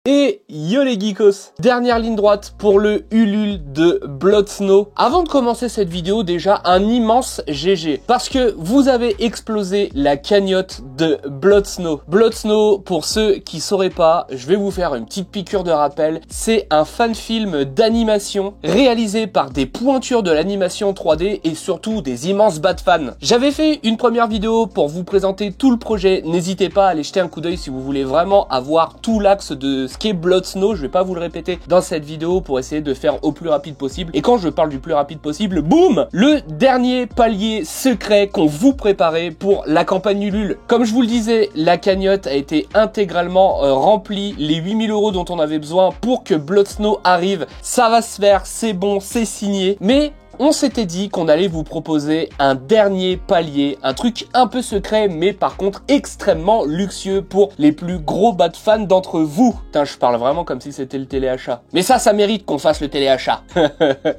Et yo les geekos, dernière ligne droite pour le Ulule de Blood Snow. Avant de commencer cette vidéo, déjà un immense GG, parce que vous avez explosé la cagnotte de Blood Snow. Blood Snow, pour ceux qui sauraient pas, je vais vous faire une petite piqûre de rappel, c'est un fan film d'animation réalisé par des pointures de l'animation 3D et surtout des immenses bat fans. J'avais fait une première vidéo pour vous présenter tout le projet, n'hésitez pas à aller jeter un coup d'œil si vous voulez vraiment avoir tout l'axe de ce qu'est Blood Snow. Je vais pas vous le répéter dans cette vidéo pour essayer de faire au plus rapide possible. Et quand je parle du plus rapide possible, boum, le dernier palier secret qu'on vous préparait pour la campagne Ulule. Comme je vous le disais, la cagnotte a été intégralement remplie, les 8000 € dont on avait besoin pour que Blood Snow arrive. Ça va se faire, c'est bon, c'est signé. Mais on s'était dit qu'on allait vous proposer un dernier palier, un truc un peu secret, mais par contre extrêmement luxueux pour les plus gros bat fans d'entre vous. Putain, je parle vraiment comme si c'était le téléachat. Mais ça mérite qu'on fasse le téléachat.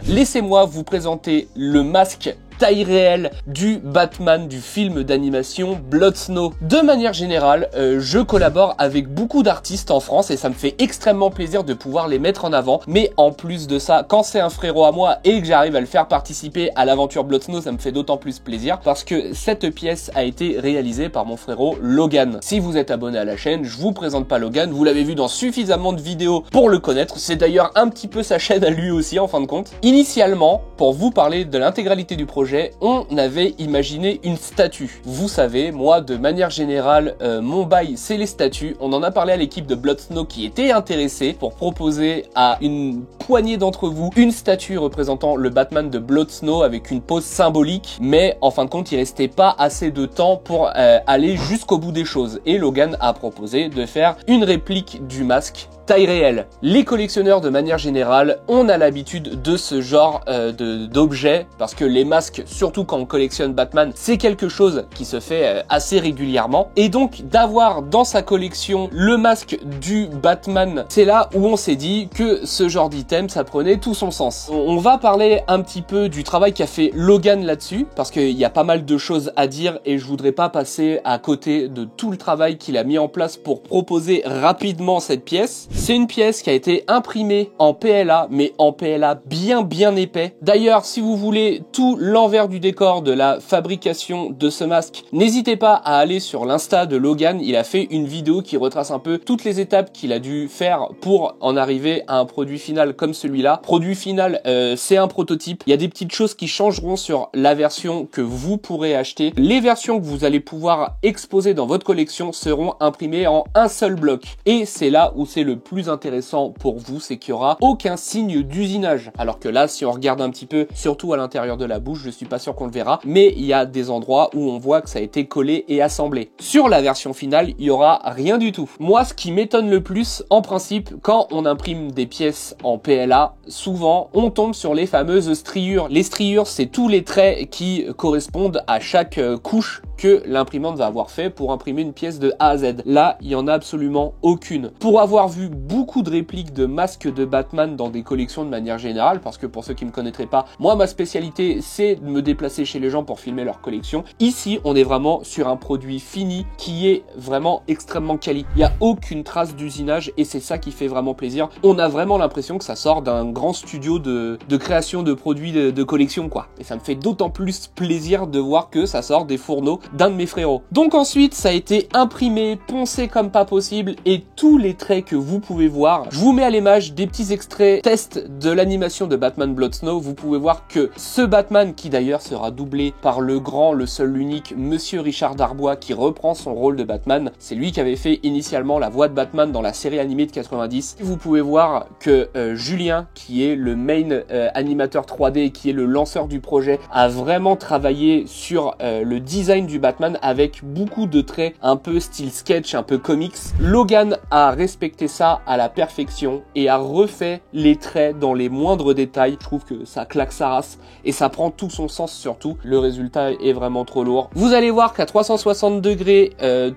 Laissez-moi vous présenter le masque taille réelle du Batman du film d'animation Blood Snow. De manière générale, je collabore avec beaucoup d'artistes en France et ça me fait extrêmement plaisir de pouvoir les mettre en avant. Mais en plus de ça, quand c'est un frérot à moi et que j'arrive à le faire participer à l'aventure Blood Snow, ça me fait d'autant plus plaisir parce que cette pièce a été réalisée par mon frérot Logan. Si vous êtes abonné à la chaîne, je vous présente pas Logan, vous l'avez vu dans suffisamment de vidéos pour le connaître. C'est d'ailleurs un petit peu sa chaîne à lui aussi en fin de compte. Initialement, pour vous parler de l'intégralité du projet, on avait imaginé une statue. Vous savez, moi, de manière générale, mon bail, c'est les statues. On en a parlé à l'équipe de Blood Snow qui était intéressée pour proposer à une poignée d'entre vous une statue représentant le Batman de Blood Snow avec une pose symbolique. Mais en fin de compte, il restait pas assez de temps pour aller jusqu'au bout des choses. Et Logan a proposé de faire une réplique du masque taille réelle. Les collectionneurs de manière générale, on a l'habitude de ce genre d'objets parce que les masques, surtout quand on collectionne Batman, c'est quelque chose qui se fait assez régulièrement. Et donc d'avoir dans sa collection le masque du Batman, c'est là où on s'est dit que ce genre d'item, ça prenait tout son sens. On va parler un petit peu du travail qu'a fait Logan là-dessus parce qu'il y a pas mal de choses à dire et je voudrais pas passer à côté de tout le travail qu'il a mis en place pour proposer rapidement cette pièce. C'est une pièce qui a été imprimée en PLA, mais en PLA bien épais. D'ailleurs, si vous voulez tout l'envers du décor de la fabrication de ce masque, n'hésitez pas à aller sur l'Insta de Logan. Il a fait une vidéo qui retrace un peu toutes les étapes qu'il a dû faire pour en arriver à un produit final comme celui-là. Produit final, c'est un prototype. Il y a des petites choses qui changeront sur la version que vous pourrez acheter. Les versions que vous allez pouvoir exposer dans votre collection seront imprimées en un seul bloc. Et c'est là où c'est le plus intéressant pour vous, c'est qu'il y aura aucun signe d'usinage. Alors que là, si on regarde un petit peu, surtout à l'intérieur de la bouche, je suis pas sûr qu'on le verra, mais il y a des endroits où on voit que ça a été collé et assemblé. Sur la version finale, il y aura rien du tout. Moi, ce qui m'étonne le plus, en principe, quand on imprime des pièces en PLA, souvent, on tombe sur les fameuses striures. Les striures, c'est tous les traits qui correspondent à chaque couche que l'imprimante va avoir fait pour imprimer une pièce de A à Z. Là, il y en a absolument aucune. Pour avoir vu beaucoup de répliques de masques de Batman dans des collections de manière générale, parce que pour ceux qui me connaîtraient pas, moi ma spécialité c'est de me déplacer chez les gens pour filmer leur collection. Ici, on est vraiment sur un produit fini qui est vraiment extrêmement quali. Il n'y a aucune trace d'usinage et c'est ça qui fait vraiment plaisir. On a vraiment l'impression que ça sort d'un grand studio de création de produits de collection quoi. Et ça me fait d'autant plus plaisir de voir que ça sort des fourneaux d'un de mes frérots. Donc ensuite, ça a été imprimé, poncé comme pas possible et tous les traits que vous pouvez voir, je vous mets à l'image des petits extraits test de l'animation de Batman Blood Snow. Vous pouvez voir que ce Batman, qui d'ailleurs sera doublé par le grand, le seul, l'unique Monsieur Richard Darbois qui reprend son rôle de Batman, c'est lui qui avait fait initialement la voix de Batman dans la série animée de 90. Vous pouvez voir que Julien, qui est le main animateur 3D, qui est le lanceur du projet, a vraiment travaillé sur le design du Batman avec beaucoup de traits un peu style sketch, un peu comics. Logan a respecté ça à la perfection et a refait les traits dans les moindres détails. Je trouve que ça claque sa race et ça prend tout son sens surtout. Le résultat est vraiment trop lourd. Vous allez voir qu'à 360 degrés,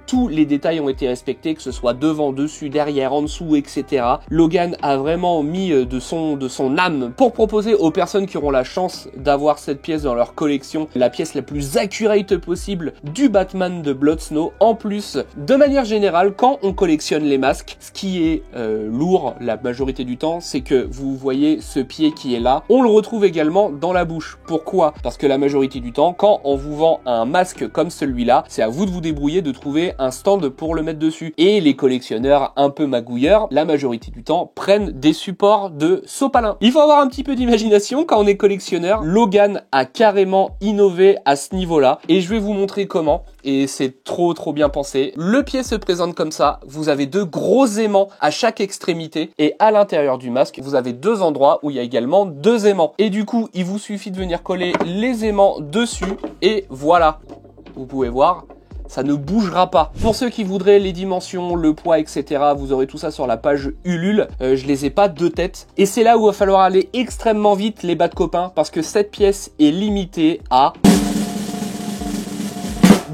tous les détails ont été respectés, que ce soit devant, dessus, derrière, en dessous, etc. Logan a vraiment mis de son âme pour proposer aux personnes qui auront la chance d'avoir cette pièce dans leur collection la pièce la plus accurate possible possible du Batman de Blood Snow. En plus, de manière générale, quand on collectionne les masques, ce qui est lourd la majorité du temps, c'est que vous voyez ce pied qui est là, on le retrouve également dans la bouche. Pourquoi? Parce que la majorité du temps, quand on vous vend un masque comme celui-là, c'est à vous de vous débrouiller de trouver un stand pour le mettre dessus. Et les collectionneurs un peu magouilleurs, la majorité du temps, prennent des supports de sopalin. Il faut avoir un petit peu d'imagination quand on est collectionneur. Logan a carrément innové à ce niveau-là et je vais vous montrer comment. Et c'est trop bien pensé. Le pied se présente comme ça. Vous avez deux gros aimants à chaque extrémité et à l'intérieur du masque, vous avez deux endroits où il y a également deux aimants. Et du coup, il vous suffit de venir coller les aimants dessus et voilà. Vous pouvez voir, ça ne bougera pas. Pour ceux qui voudraient les dimensions, le poids, etc., vous aurez tout ça sur la page Ulule. Je les ai pas de tête. Et c'est là où il va falloir aller extrêmement vite, les bas de copains, parce que cette pièce est limitée à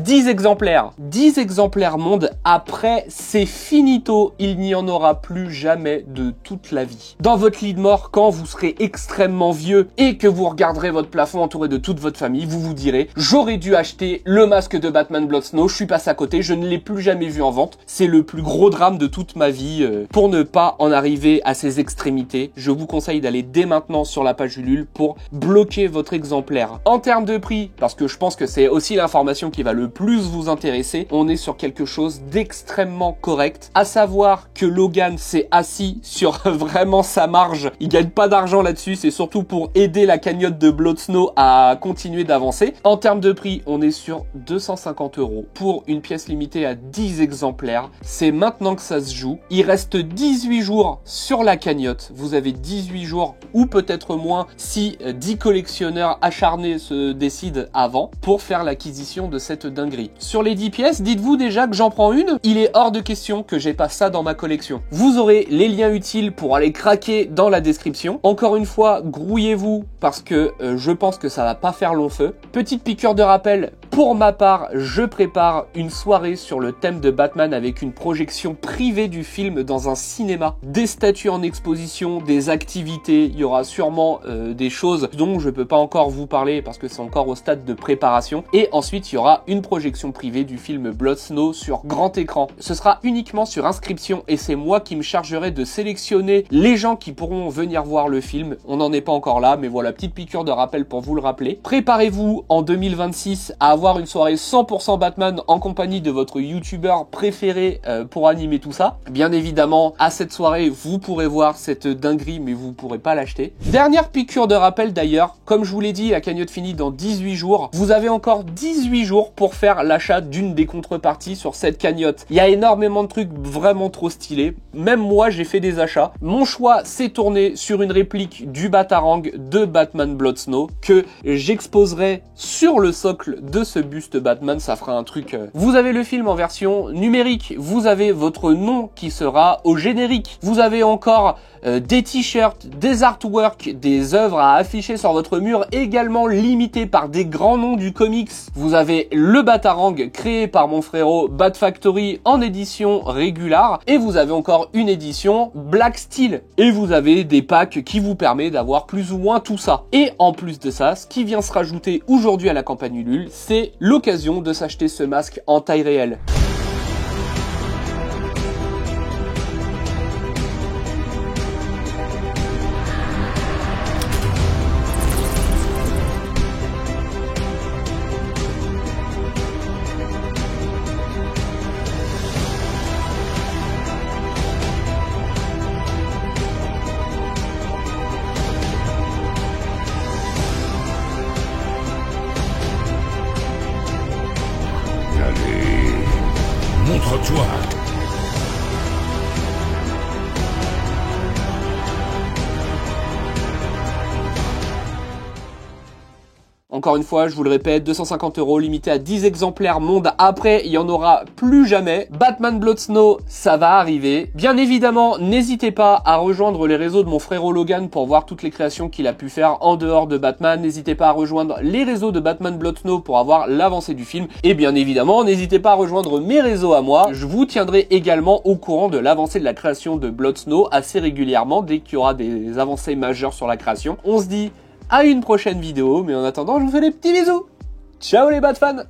10 exemplaires. 10 exemplaires monde. Après, c'est finito. Il n'y en aura plus jamais de toute la vie. Dans votre lit de mort, quand vous serez extrêmement vieux et que vous regarderez votre plafond entouré de toute votre famille, vous vous direz « J'aurais dû acheter le masque de Batman Blood Snow, je suis passé à côté, je ne l'ai plus jamais vu en vente. » C'est le plus gros drame de toute ma vie. Pour ne pas en arriver à ces extrémités, je vous conseille d'aller dès maintenant sur la page Ulule pour bloquer votre exemplaire. En termes de prix, parce que je pense que c'est aussi l'information qui va le plus vous intéresser, on est sur quelque chose d'extrêmement correct, à savoir que Logan s'est assis sur vraiment sa marge. Il gagne pas d'argent là-dessus, c'est surtout pour aider la cagnotte de Blood Snow à continuer d'avancer. En termes de prix, on est sur 250 € pour une pièce limitée à 10 exemplaires. C'est maintenant que ça se joue. Il reste 18 jours sur la cagnotte. Vous avez 18 jours ou peut-être moins si 10 collectionneurs acharnés se décident avant pour faire l'acquisition de cette dinguerie. Sur les 10 pièces, dites-vous déjà que j'en prends une. Il est hors de question que j'ai pas ça dans ma collection. Vous aurez les liens utiles pour aller craquer dans la description. Encore une fois, grouillez-vous parce que je pense que ça va pas faire long feu. Petite piqûre de rappel, pour ma part, je prépare une soirée sur le thème de Batman avec une projection privée du film dans un cinéma. Des statues en exposition, des activités, il y aura sûrement des choses dont je peux pas encore vous parler parce que c'est encore au stade de préparation. Et ensuite, il y aura une projection privée du film Blood Snow sur grand écran. Ce sera uniquement sur inscription et c'est moi qui me chargerai de sélectionner les gens qui pourront venir voir le film. On n'en est pas encore là, mais voilà, petite piqûre de rappel pour vous le rappeler. Préparez-vous en 2026 à avoir une soirée 100% Batman en compagnie de votre youtubeur préféré pour animer tout ça. Bien évidemment, à cette soirée, vous pourrez voir cette dinguerie, mais vous pourrez pas l'acheter. Dernière piqûre de rappel d'ailleurs, comme je vous l'ai dit, la cagnotte finit dans 18 jours. Vous avez encore 18 jours pour faire l'achat d'une des contreparties sur cette cagnotte. Il y a énormément de trucs vraiment trop stylés. Même moi, j'ai fait des achats. Mon choix s'est tourné sur une réplique du Batarang de Batman Blood Snow que j'exposerai sur le socle de ce buste Batman. Ça fera un truc... Vous avez le film en version numérique. Vous avez votre nom qui sera au générique. Vous avez encore des t-shirts, des artworks, des œuvres à afficher sur votre mur, également limitées par des grands noms du comics. Vous avez le Batarang créé par mon frérot Bat Factory en édition régulière et vous avez encore une édition Black Steel et vous avez des packs qui vous permettent d'avoir plus ou moins tout ça. Et en plus de ça, ce qui vient se rajouter aujourd'hui à la campagne Ulule, c'est l'occasion de s'acheter ce masque en taille réelle. Montre-toi. Encore une fois, je vous le répète, 250 €, limité à 10 exemplaires monde. Après, il y en aura plus jamais. Batman Blood Snow, ça va arriver. Bien évidemment, n'hésitez pas à rejoindre les réseaux de mon frérot Logan pour voir toutes les créations qu'il a pu faire en dehors de Batman. N'hésitez pas à rejoindre les réseaux de Batman Blood Snow pour avoir l'avancée du film. Et bien évidemment, n'hésitez pas à rejoindre mes réseaux à moi. Je vous tiendrai également au courant de l'avancée de la création de Blood Snow assez régulièrement dès qu'il y aura des avancées majeures sur la création. On se dit à une prochaine vidéo, mais en attendant, je vous fais des petits bisous. Ciao les Batfans!